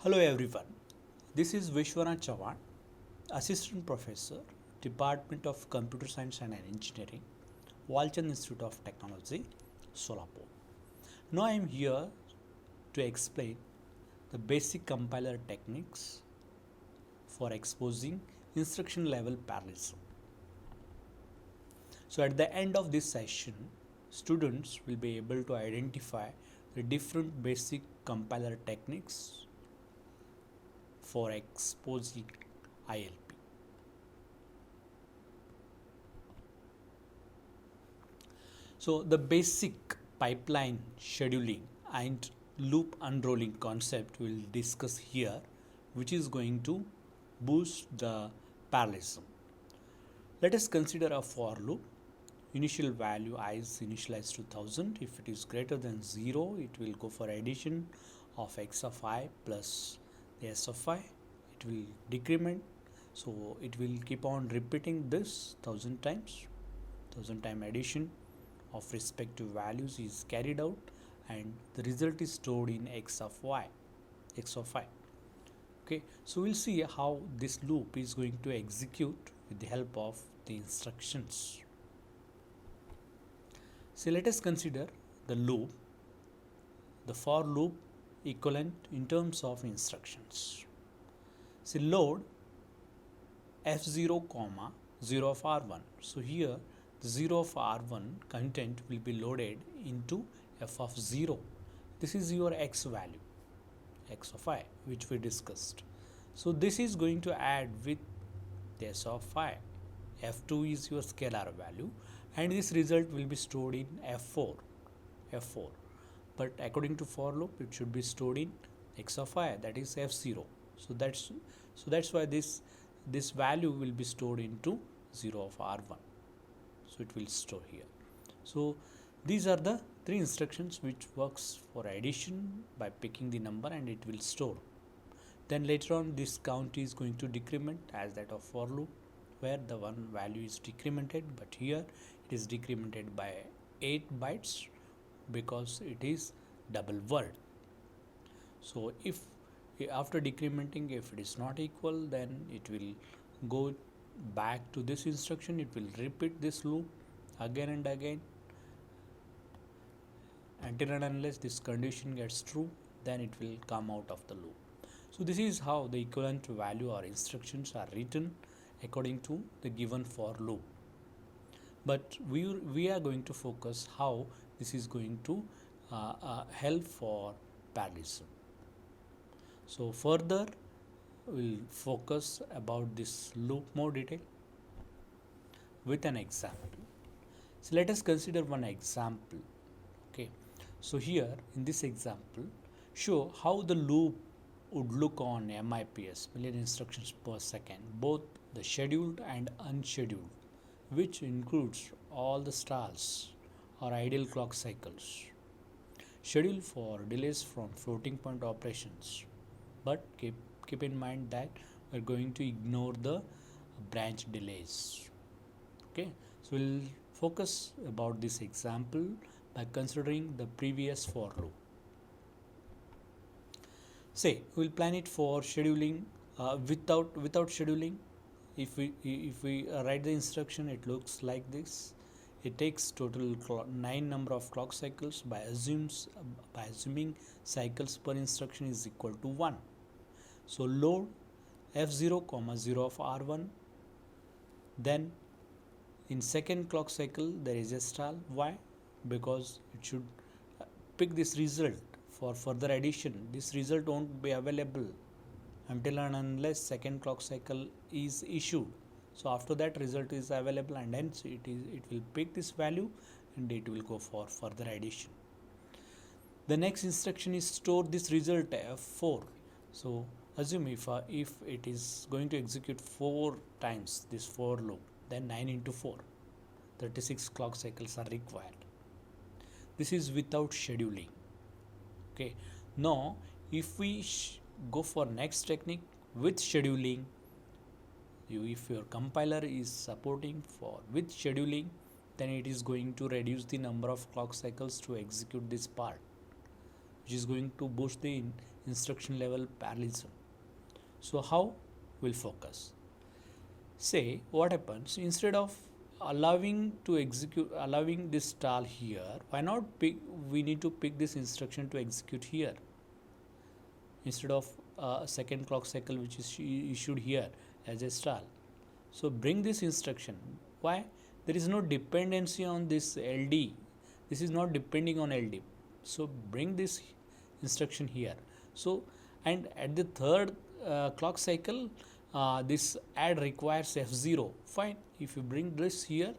Hello everyone. This is Vishwanath Chavan, Assistant Professor, Department of Computer Science and Engineering, Walchand Institute of Technology, Solapur. Now I am here to explain the basic compiler techniques for exposing instruction level parallelism. So at the end of this session, students will be able to identify the different basic compiler techniques for exposing ILP. So the basic pipeline scheduling and loop unrolling concept we'll discuss here, which is going to boost the parallelism. Let us consider a for loop. Initial value I is initialized to 1000. If it is greater than 0, it will go for addition of x of I plus the s of I. It will decrement, so it will keep on repeating this 1000 times. 1000 time addition of respective values is carried out, and the result is stored in x of I. Okay, so we'll see how this loop is going to execute with the help of the instructions. So let us consider the loop, the for loop equivalent in terms of instructions. So load f0 comma 0 of r1. So here the 0 of r1 content will be loaded into f of 0. This is your x value, x of I, which we discussed. So this is going to add with s of I. f2 is your scalar value, and this result will be stored in f4. But according to for loop, it should be stored in x of I, that is f0. So that's why this value will be stored into 0 of r1. So it will store here. So these are the three instructions which works for addition by picking the number, and it will store. Then later on, this count is going to decrement as that of for loop, where the one value is decremented, but here it is decremented by 8 bytes because it is double word. So if after decrementing, if it is not equal, then it will go back to this instruction. It will repeat this loop again and again until and unless this condition gets true, then it will come out of the loop. So this is how the equivalent value or instructions are written according to the given for loop. But we are going to focus how this is going to help for parallelism. So further we'll focus about this loop more detail with an example. So let us consider one example. Okay, so here in this example, show how the loop would look on MIPS, million instructions per second, both the scheduled and unscheduled, which includes all the stalls or idle clock cycles. Schedule for delays from floating point operations, but keep in mind that we're going to ignore the branch delays. Okay, so we'll focus about this example by considering the previous for loop. Say we'll plan it for scheduling without scheduling. If we write the instruction, it looks like this. It takes total 9 number of clock cycles by assuming cycles per instruction is equal to 1. So load f0 comma 0 of r1. Then in second clock cycle there is a stall. Why? Because it should pick this result for further addition. This result won't be available until and unless second clock cycle is issued. So after that result is available, and hence it will pick this value and it will go for further addition. The next instruction is store this result f4. So assume if it is going to execute 4 times this for loop, then 9 into 4, 36 clock cycles are required. This is without scheduling. Okay, now if we go for next technique with scheduling, if your compiler is supporting for with scheduling, then it is going to reduce the number of clock cycles to execute this part, which is going to boost the instruction level parallelism. So how we'll focus? Say what happens, instead of allowing this stall here, why not we need to pick this instruction to execute here instead of a second clock cycle which is issued here as a stall. So bring this instruction. Why? There is no dependency on this LD. This is not depending on LD. So bring this instruction here. So, and at the third clock cycle, this add requires F0. Fine. If you bring this here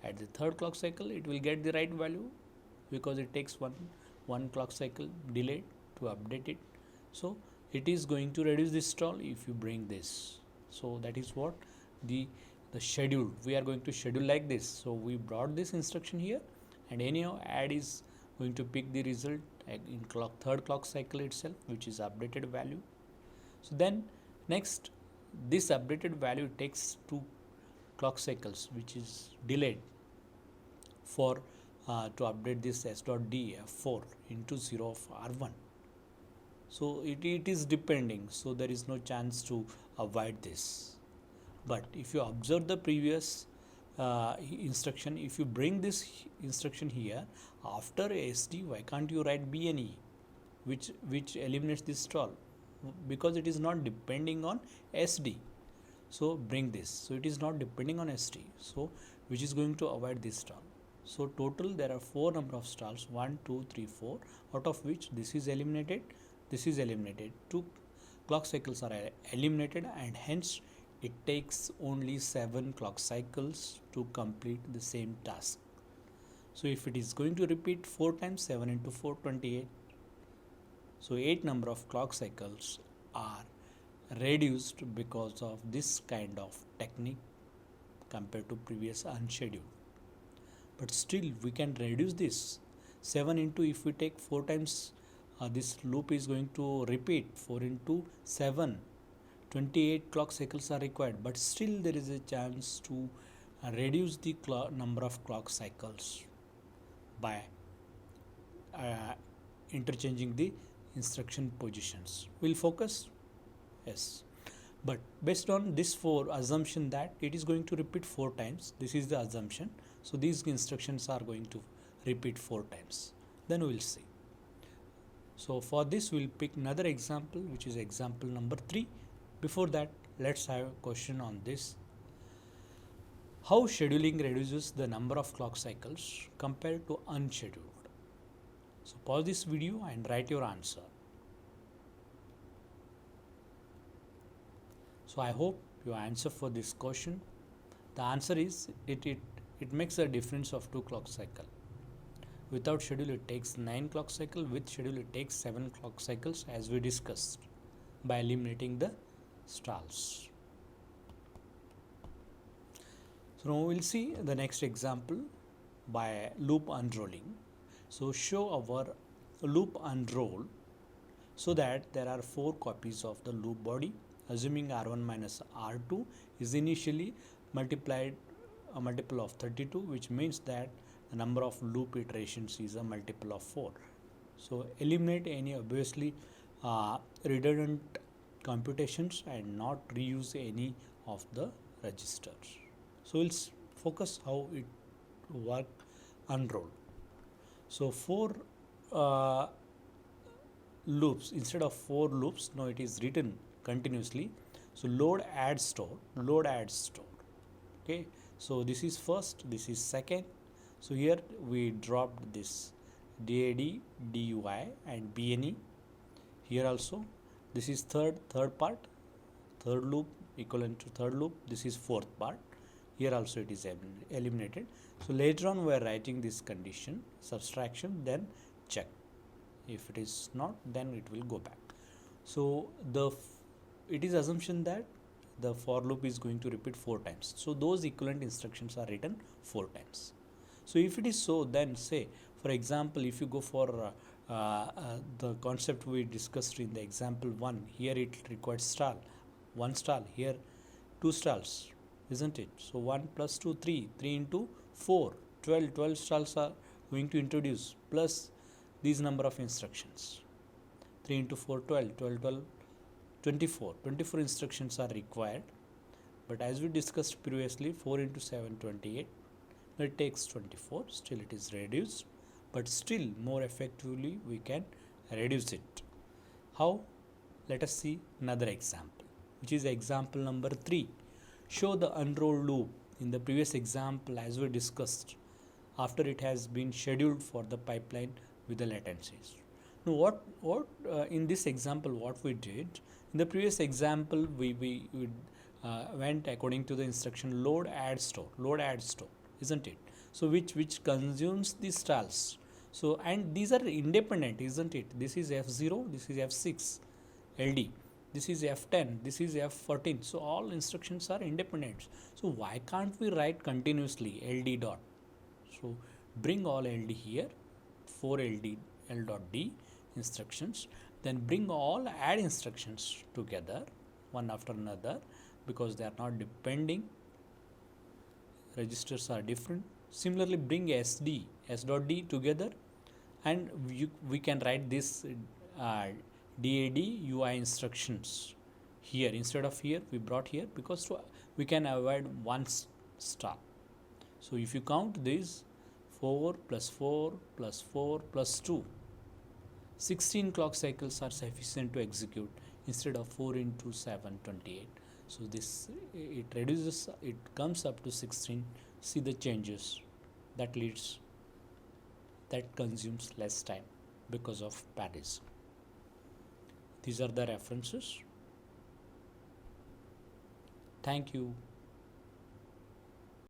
at the third clock cycle, it will get the right value because it takes one clock cycle delay to update it. So it is going to reduce this stall if you bring this. So that is what the schedule, we are going to schedule like this. So we brought this instruction here, and anyhow add is going to pick the result in third clock cycle itself, which is updated value. So then next, this updated value takes 2 clock cycles, which is delayed for to update this s.d f4 into 0 of r1. So it is depending, so there is no chance to avoid this. But if you observe the previous instruction, if you bring this instruction here after SD, why can't you write BNE, which eliminates this stall, because it is not depending on SD. So bring this, so it is not depending on SD, so which is going to avoid this stall. So total there are 4 number of stalls, 1 2 3 4, out of which this is eliminated, this is eliminated, 2 clock cycles are eliminated, and hence it takes only 7 clock cycles to complete the same task. So if it is going to repeat 4 times, 7 into 4, 28. So 8 number of clock cycles are reduced because of this kind of technique compared to previous unscheduled. But still we can reduce this 7 into, if we take 4 times, this loop is going to repeat 4 into 7, 28 clock cycles are required, but still there is a chance to reduce the number of clock cycles by interchanging the instruction positions. We'll focus, yes, but based on this 4 assumption that it is going to repeat 4 times, this is the assumption. So these instructions are going to repeat 4 times. Then we will see. So for this we'll pick another example, which is example number 3. Before that, let's have a question on this. How scheduling reduces the number of clock cycles compared to unscheduled? So pause this video and write your answer. So I hope you answer for this question. The answer is it makes a difference of 2 clock cycle. Without schedule it takes 9 clock cycle, with schedule it takes 7 clock cycles, as we discussed, by eliminating the stalls. So now we'll see the next example by loop unrolling. So show our loop unroll so that there are 4 copies of the loop body, assuming R1 minus R2 is initially multiplied a multiple of 32, which means that the number of loop iterations is a multiple of 4. So eliminate any obviously redundant computations and not reuse any of the registers. So we'll focus how it work unroll. So 4 loops instead of 4 loops, now it is written continuously. So load add store, load add store. Okay, so this is first, this is second. So here we dropped this DAD, DUI and BNE. Here also this is third part, third loop equivalent to third loop. This is fourth part. Here also it is eliminated. So later on we are writing this condition subtraction, then check. If it is not, then it will go back. So it is assumption that the for loop is going to repeat 4 times. So those equivalent instructions are written 4 times. So if it is so, then say for example, if you go for the concept we discussed in the example 1, here it requires stall, 1 stall, here 2 stalls, isn't it? So 1 plus 2, 3 into 4, 12 stalls are going to introduce, plus these number of instructions. 3 into 4 12, 12 12 24. 24 instructions are required, but as we discussed previously, 4 into 7 28, it takes 24. Still it is reduced, but still more effectively we can reduce it. How? Let us see another example, which is example number 3. Show the unrolled loop. In the previous example, as we discussed, after it has been scheduled for the pipeline with the latencies. Now what in this example what we did, in the previous example we went according to the instruction load add store, isn't it? So which consumes the stalls. So and these are independent, isn't it? This is F0, this is F6 LD, this is F10, this is F14. So all instructions are independent. So why can't we write continuously LD dot? So bring all LD here, 4 LD L dot D instructions, then bring all add instructions together one after another, because they are not depending, registers are different. Similarly, bring SD S dot D together, and we can write this DAD UI instructions here. Instead of here we brought here, because we can avoid one star. So if you count this, 4 plus 4 plus 4 plus 2, 16 clock cycles are sufficient to execute instead of 4 into 7 28. So this it reduces, it comes up to 16. See the changes that leads, that consumes less time because of parallelism. These are the references. Thank you.